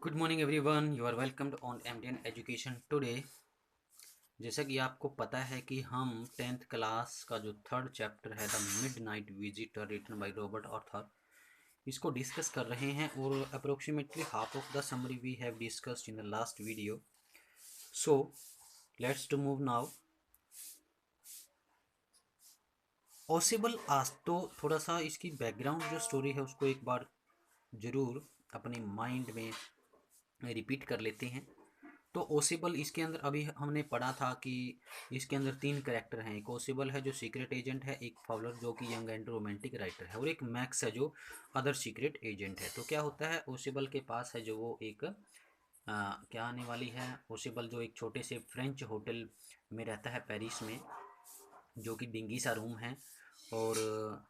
Good morning everyone, you are welcomed on MDN education today. जैसा कि आपको पता है कि हम 10th क्लास का जो थर्ड चैप्टर है the midnight visitor written by Robert Arthur, इसको डिस्कस कर रहे हैं और approximately half of the summary we have discussed in the last video. So let's to move now. Possible आज तो थोड़ा सा इसकी बैकग्राउंड जो स्टोरी है उसको एक बार ज़रूर अपने माइंड में रिपीट कर लेते हैं। तो ओसेबल इसके अंदर अभी हमने पढ़ा था कि इसके अंदर तीन कैरेक्टर हैं। एक ओसेबल है जो सीक्रेट एजेंट है, एक फाउलर जो कि यंग एंड रोमांटिक राइटर है, और एक मैक्स है जो अदर सीक्रेट एजेंट है। तो क्या होता है, ओसेबल के पास है जो वो एक क्या आने वाली है। ओसेबल जो एक छोटे से फ्रेंच होटल में रहता है पेरिस में, जो कि डिंगी सा रूम है। और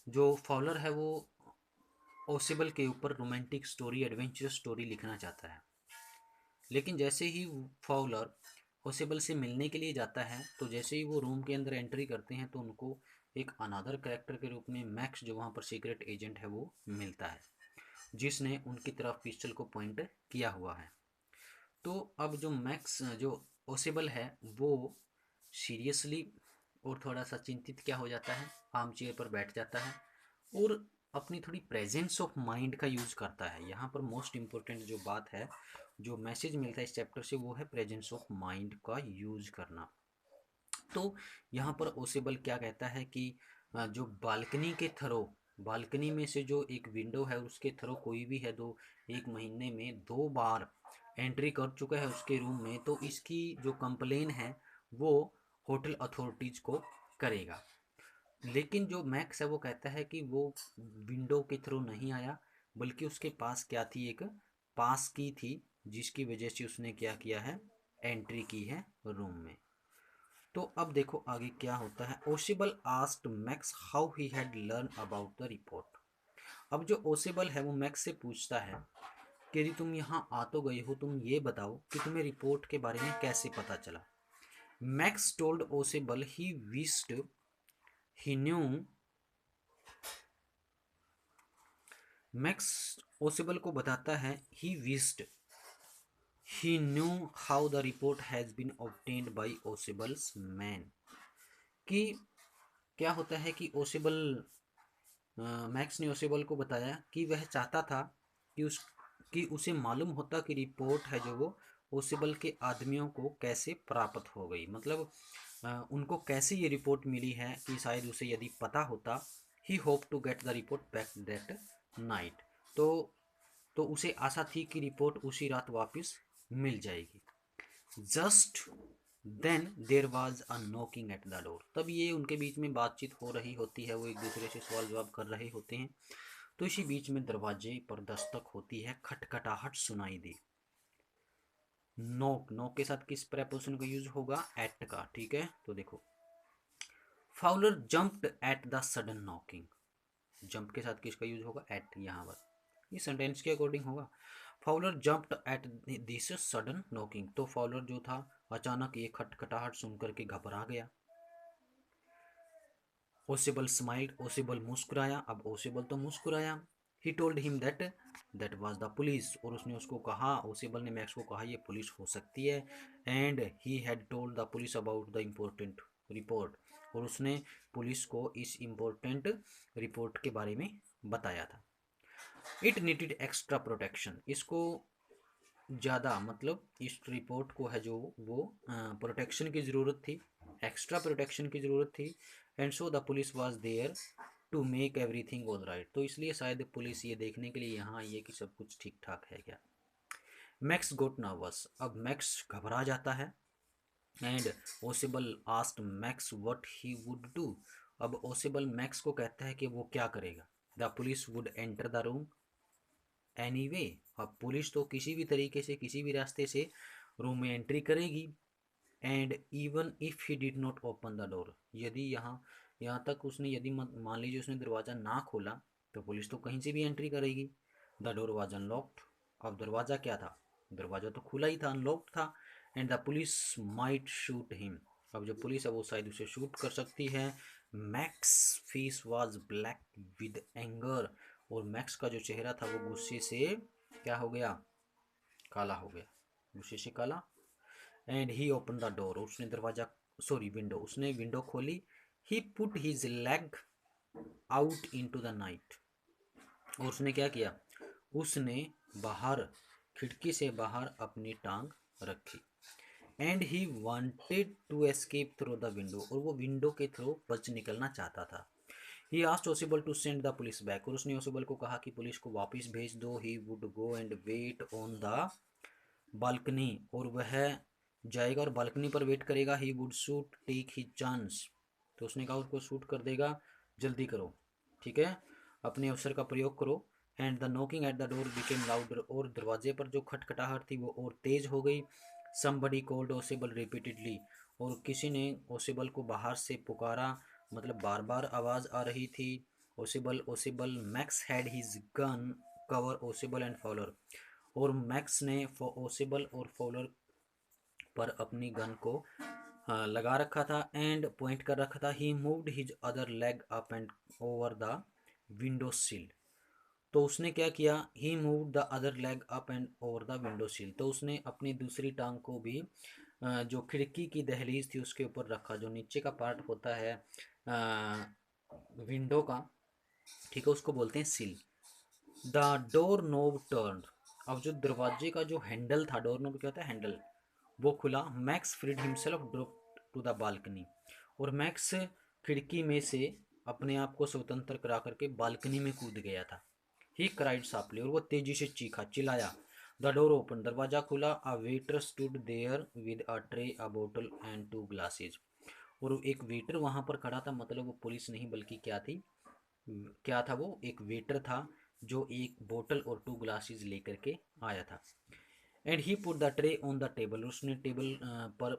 जो फाउलर है वो ओसेबल के ऊपर रोमांटिक स्टोरी, एडवेंचरस स्टोरी लिखना चाहता है। लेकिन जैसे ही फाउलर ओसेबल से मिलने के लिए जाता है, तो जैसे ही वो रूम के अंदर एंट्री करते हैं तो उनको एक अनादर कैरेक्टर के रूप में मैक्स, जो वहाँ पर सीक्रेट एजेंट है, वो मिलता है, जिसने उनकी तरफ पिस्टल को पॉइंट किया हुआ है। तो अब जो मैक्स, जो ओसेबल है, वो सीरियसली और थोड़ा सा चिंतित क्या हो जाता है, आर्म चेयर पर बैठ जाता है और अपनी थोड़ी प्रेजेंस ऑफ माइंड का यूज़ करता है। यहाँ पर मोस्ट इम्पोर्टेंट जो बात है, जो मैसेज मिलता है इस चैप्टर से, वो है प्रेजेंस ऑफ माइंड का यूज़ करना। तो यहाँ पर ओसेबल क्या कहता है कि जो बालकनी के थ्रो, बालकनी में से जो एक विंडो है उसके थ्रो कोई भी है, दो एक महीने में 2 बार एंट्री कर चुका है उसके रूम में, तो इसकी जो कंप्लेन है वो होटल अथॉरिटीज़ को करेगा। लेकिन जो मैक्स है वो कहता है कि वो विंडो के थ्रू नहीं आया, बल्कि उसके पास क्या थी, एक पास की थी, जिसकी वजह से उसने क्या किया है, एंट्री की है रूम में। तो अब देखो आगे क्या होता है। Osible asked Max how he had learn about the report. अब जो ओसिबल है वो मैक्स से पूछता है कि यदि तुम यहाँ आ तो गए हो, तुम ये बताओ कि तुम्हें रिपोर्ट के बारे में कैसे पता चला। Max told Osible he wished he knew Max Osible को बताता है he wished he knew how the report has been obtained by Osible's man. कि क्या होता है कि ओसिबल, मैक्स ने ओसेबल को बताया कि वह चाहता था कि उसे मालूम होता कि रिपोर्ट है जो वो ओसेबल के आदमियों को कैसे प्राप्त हो गई। मतलब उनको कैसे ये रिपोर्ट मिली है, कि शायद उसे यदि पता होता, he hope to get the report back that night. तो उसे आशा थी कि रिपोर्ट उसी रात वापस मिल जाएगी। Just then there was a knocking at the door. तब ये उनके बीच में बातचीत हो रही होती है, वो एक दूसरे से सवाल जवाब कर रहे होते हैं। तो इसी बीच में दरवाजे पर दस्तक होती है, खटखटाहट सुनाई दी। नॉक, नॉक के साथ किस प्रेपोजिशन का यूज होगा, एट का। ठीक है, तो देखो, Fowler jumped at the sudden knocking. Jump के साथ किसका यूज होगा, एट। यहाँ पर ये सेंटेंस के अकॉर्डिंग होगा। Fowler jumped at this sudden knocking. तो फाउलर जो था अचानक ये खटखटाहट सुनकर के घबरा गया। ओसेबल स्माइल्ड, ओसेबल मुस्कुराया। अब ओसेबल तो मुस्कुराया। He told him that was the police. और उसने उसको कहा, ओसेबल ने मैक्स को कहा, ये पुलिस हो सकती है। And he had told the police about the important report. और उसने पुलिस को इस इम्पोर्टेंट रिपोर्ट के बारे में बताया था। It needed extra protection. इसको ज़्यादा, मतलब इस रिपोर्ट को है जो वो प्रोटेक्शन की ज़रूरत थी, एक्स्ट्रा प्रोटेक्शन की ज़रूरत थी। And so the police was there to make everything all right. तो इसलिए शायद पुलिस ये देखने के लिए यहाँ आई है कि सब कुछ ठीक ठाक है क्या। Max got nervous. अब मैक्स घबरा जाता है। And Osible asked Max what he would do. अब ओसेबल मैक्स को कहता है कि वो क्या करेगा। The police would enter the room anyway. अब पुलिस तो किसी भी तरीके से, किसी भी रास्ते से रूम में एंट्री करेगी। And even if he did not open the door. यदि यहाँ तक उसने, यदि मान लीजिए उसने दरवाज़ा ना खोला, तो पुलिस तो कहीं से भी एंट्री करेगी। The door was unlocked. अब दरवाज़ा क्या था, दरवाज़ा तो खुला ही था, अनलॉक्ड था। And the police might shoot him. अब जो पुलिस है वो शायद उसे शूट कर सकती है। Max face was black with anger. और मैक्स का जो चेहरा था वो गुस्से से क्या हो गया, काला हो गया, गुस्से से काला। And he open the door, उसने दरवाजा सॉरी विंडो, उसने विंडो खोली। He put his leg out into the night, और उसने क्या किया, उसने बाहर खिड़की से बाहर अपनी टांग रखी। And he wanted to escape through the window, और वो विंडो के थ्रू बच निकलना चाहता था। He asked Ausable to send the police back, और उसने ओसिबल को कहा कि पुलिस को वापस भेज दो। He would go and wait on the balcony, और वह जाएगा और बालकनी पर वेट करेगा। He would shoot take he chance, तो उसने कहा उसको शूट कर देगा, जल्दी करो, ठीक है, अपने अवसर का प्रयोग करो। And the knocking at the door became louder, और दरवाजे पर जो खटखटाहट थी वो और तेज हो गई। समबडी कॉल्ड ओसिबल रिपीटेडली, और किसी ने ओसिबल को बाहर से पुकारा, मतलब बार बार आवाज़ आ रही थी। Ausable Ausable, Max had his gun cover Ausable and Fowler, और मैक्स ने ओसिबल और फॉलोअर पर अपनी गन को लगा रखा था एंड पॉइंट कर रखा था। He moved his other leg up and over the window sill, तो उसने क्या किया, he moved the other leg up and over the window sill, तो उसने अपनी दूसरी टांग को भी जो खिड़की की दहलीज थी उसके ऊपर रखा, जो नीचे का पार्ट होता है विंडो का, ठीक है, उसको बोलते हैं सिल। द डोर नोब टर्न, अब जो दरवाजे का जो हैंडल था, डोर नोब क्या होता है, हैंडल, वो खुला। Max freed himself drop to the balcony, और मैक्स खिड़की में से अपने आप को स्वतंत्र करा करके बालकनी में कूद गया था। ही क्राइड सापली, और वो तेजी से चीखा, चिल्लाया। द डोर ओपन, दरवाजा खुला। A waiter stood there with a tray, a बोतल एंड टू ग्लासेज, और एक वेटर वहां पर खड़ा था, मतलब वो पुलिस नहीं बल्कि क्या थी, क्या था, वो एक वेटर था जो एक बोतल और टू ग्लासेस लेकर के आया था। And he put the tray on the table, उसने टेबल पर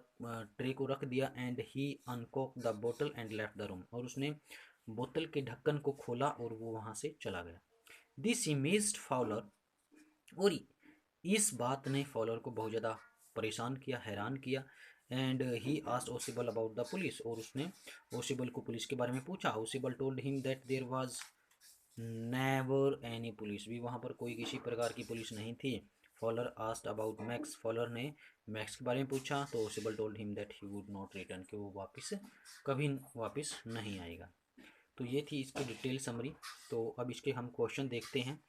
ट्रे को रख दिया। एंड ही अनकॉक द बोतल एंड लेफ्ट द रूम, और उसने बोतल के ढक्कन को खोला और वो वहाँ से चला गया। दिस इमेज्ड फॉलोअर, और इस बात ने फॉलोअर को बहुत ज़्यादा परेशान किया, हैरान किया। And he asked Ausable about the police, और उसने ओसिबल को पुलिस के बारे में पूछा। Ausable told him that there was never any police, भी वहाँ पर कोई किसी प्रकार की पुलिस नहीं थी। Fowler asked about Max, Fowler ने मैक्स के बारे में पूछा, तो Ausable told him that he would not return, कि वो वापस कभी वापस नहीं आएगा। तो ये थी इसकी डिटेल समरी। तो अब इसके हम क्वेश्चन देखते हैं।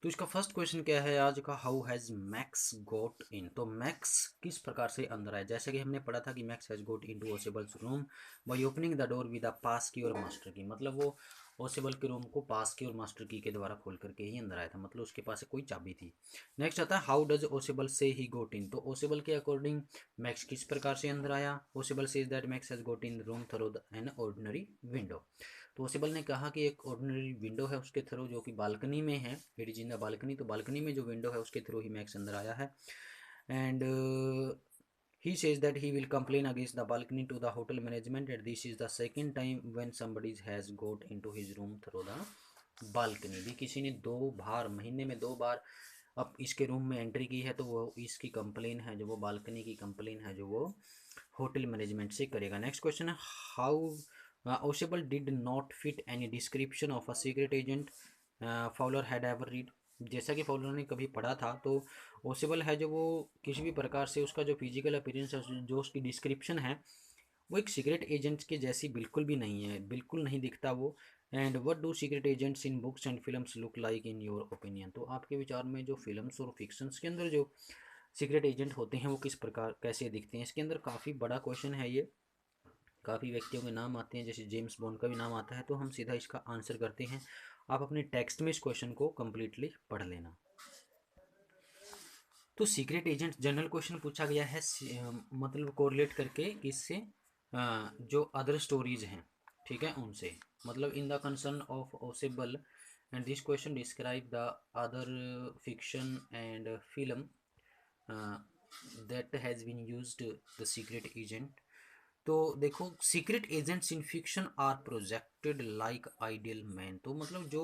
तो इसका फर्स्ट क्वेश्चन क्या है आज का, हाउ हैज़ मैक्स गोट इन, तो मैक्स किस प्रकार से अंदर आया। जैसे कि हमने पढ़ा था कि Max has got into Ausable's room by opening the door with a pass key और मास्टर की, मतलब वो ओसिबल के रूम को पास की और मास्टर की के द्वारा खोल करके ही अंदर आया था, मतलब उसके पास कोई चाबी थी। नेक्स्ट आता है, हाउ डज ओसिबल से ही गोट इन, तो ओसिबल के अकॉर्डिंग मैक्स किस प्रकार से अंदर आया। Ausable says that Max has got in room through an ordinary window, तो ओसिबल ने कहा कि एक ऑर्डिनरी विंडो है उसके थ्रू, जो कि बालकनी में है, it is in the balcony, तो बालकनी में जो विंडो है उसके थ्रू ही मैक्स अंदर आया है। And he says that he will complain against the balcony to the hotel management, and this is the second time when somebody has got into his room through the balcony, भी किसी ने 2 बार, महीने में 2 बार अब इसके रूम में entry की है, तो वो इसकी कंप्लेन है, जो वो बालकनी की कंप्लेन है, जो वो होटल मैनेजमेंट से करेगा। नेक्स्ट क्वेश्चन है, how Ausable did not fit any description of a secret agent Fowler had ever read, जैसा कि फॉलोअर ने कभी पढ़ा था, तो ओसिबल है जो वो किसी भी प्रकार से उसका जो फिजिकल अपीयरेंस है, जो उसकी डिस्क्रिप्शन है, वो एक सीक्रेट एजेंट के जैसी बिल्कुल भी नहीं है, बिल्कुल नहीं दिखता वो। And what do secret agents in books and films look like in your opinion, तो आपके विचार में जो फिल्म्स और फिक्शंस के अंदर जो सीक्रेट एजेंट होते हैं वो किस प्रकार कैसे दिखते हैं। इसके अंदर काफ़ी बड़ा क्वेश्चन है ये, काफ़ी व्यक्तियों के नाम आते हैं, जैसे जेम्स बॉन्ड का भी नाम आता है, तो हम सीधा इसका आंसर करते हैं। आप अपने टेक्स्ट में इस क्वेश्चन को कम्प्लीटली पढ़ लेना। तो सीक्रेट एजेंट जनरल क्वेश्चन पूछा गया है, मतलब कोरिलेट करके किससे, जो अदर स्टोरीज हैं, ठीक है, उनसे, मतलब in the concern of Ausable, and this question describe the other fiction and film that has been used the secret agent. तो देखो, secret agents in fiction are projected like ideal man, तो मतलब जो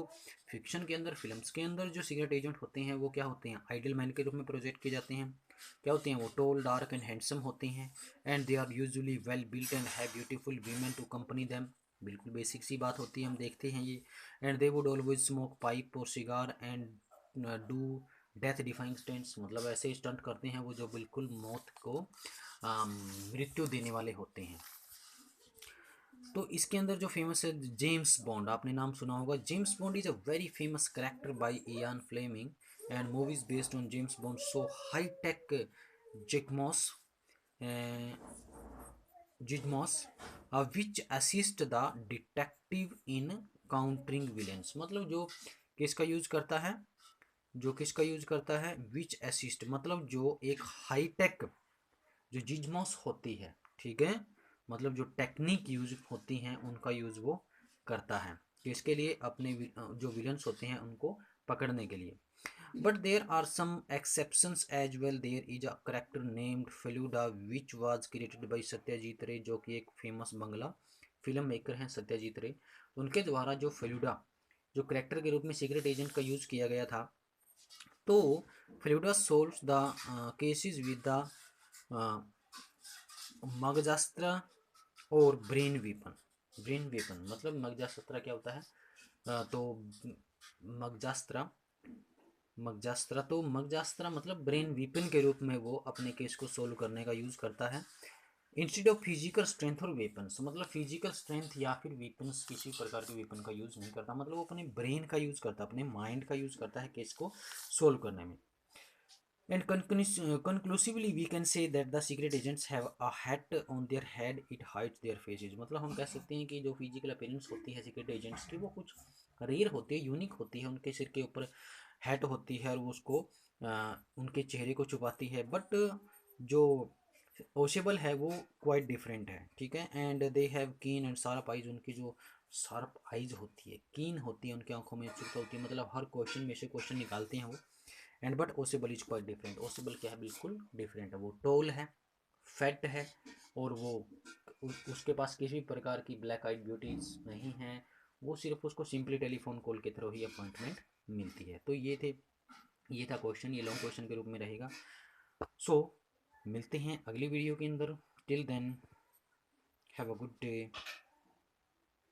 फिक्शन के अंदर, films के अंदर जो सीक्रेट एजेंट होते हैं वो क्या होते हैं, आइडियल मैन के रूप में प्रोजेक्ट किए जाते हैं। क्या होते हैं वो, टोल, डार्क एंड हैंडसम होते हैं। And they are usually well built and have beautiful women to company them, बिल्कुल बेसिक सी बात होती है, हम देखते हैं ये। And they would always smoke pipe और cigar and do death defying stunts, मतलब ऐसे स्टंट करते हैं वो जो बिल्कुल मौत को मृत्यु देने वाले होते हैं। तो इसके अंदर जो फेमस है जेम्स बॉन्ड, आपने नाम सुना होगा। James Bond is a very famous character by Ian Fleming and movies based on James Bond so high tech gizmos gizmos which assist the detective in countering villains, मतलब जो किसका use करता है, जो किसका यूज करता है, विच असिस्ट, मतलब जो एक हाईटेक जो जिज्मॉस होती है, ठीक है, मतलब जो टेक्निक यूज होती हैं उनका यूज वो करता है किसके लिए, अपने जो विलन्स होते हैं उनको पकड़ने के लिए। But there are some exceptions as well. There is a character named Feluda which was created by Satyajit Ray, जो कि एक फेमस बंगला फिल्म मेकर हैं सत्यजीत रे। उनके द्वारा जो फेलुडा जो करेक्टर के रूप में सीक्रेट एजेंट का यूज किया गया था, तो Feluda solves the cases with the Magajastra और ब्रेन वेपन। ब्रेन वेपन मतलब मगजास्त्र क्या होता है, तो मगजास्त्र मगजास्त्र तो मगजास्त्र मतलब ब्रेन वेपन के रूप में वो अपने केस को सोल्व करने का यूज करता है, इंस्टेड ऑफ फिजिकल स्ट्रेंथ और वेपन्स, मतलब फिजिकल स्ट्रेंथ या फिर वेपन्स, किसी प्रकार के वेपन का यूज नहीं करता, मतलब वो अपने ब्रेन का यूज करता है, अपने माइंड का यूज करता है केस को सोल्व करने में। And conclusively we can say that the secret agents have a hat on their head, it hides their faces, मतलब हम कह सकते हैं कि जो फिजिकल अपीयरेंस होती है सीक्रेट एजेंट्स की वो कुछ रेयर होती है, यूनिक होती है, उनके सिर के ऊपर हैट होती है और वो उसको उनके चेहरे को छुपाती है, बट जो ओशेबल है वो क्वाइट डिफरेंट है, ठीक है। एंड दे हैव कीन एंड शार्प आइज, उनकी जो शार्प आइज होती है, कीन होती है, उनकी आंखों में उत्सुकता होती है, मतलब हर क्वेश्चन में से क्वेश्चन निकालते हैं वो। And but Ausable is quite different, Ausable क्या है, बिल्कुल डिफरेंट है, वो टोल है, फैट है, और वो उसके पास किसी भी प्रकार की ब्लैक आइड ब्यूटीज नहीं है, वो सिर्फ उसको सिंपली टेलीफोन कॉल के थ्रू ही अपॉइंटमेंट मिलती है। तो ये था क्वेश्चन, ये लॉन्ग क्वेश्चन के रूप में रहेगा। सो मिलते हैं अगली वीडियो के अंदर, till then have a good day.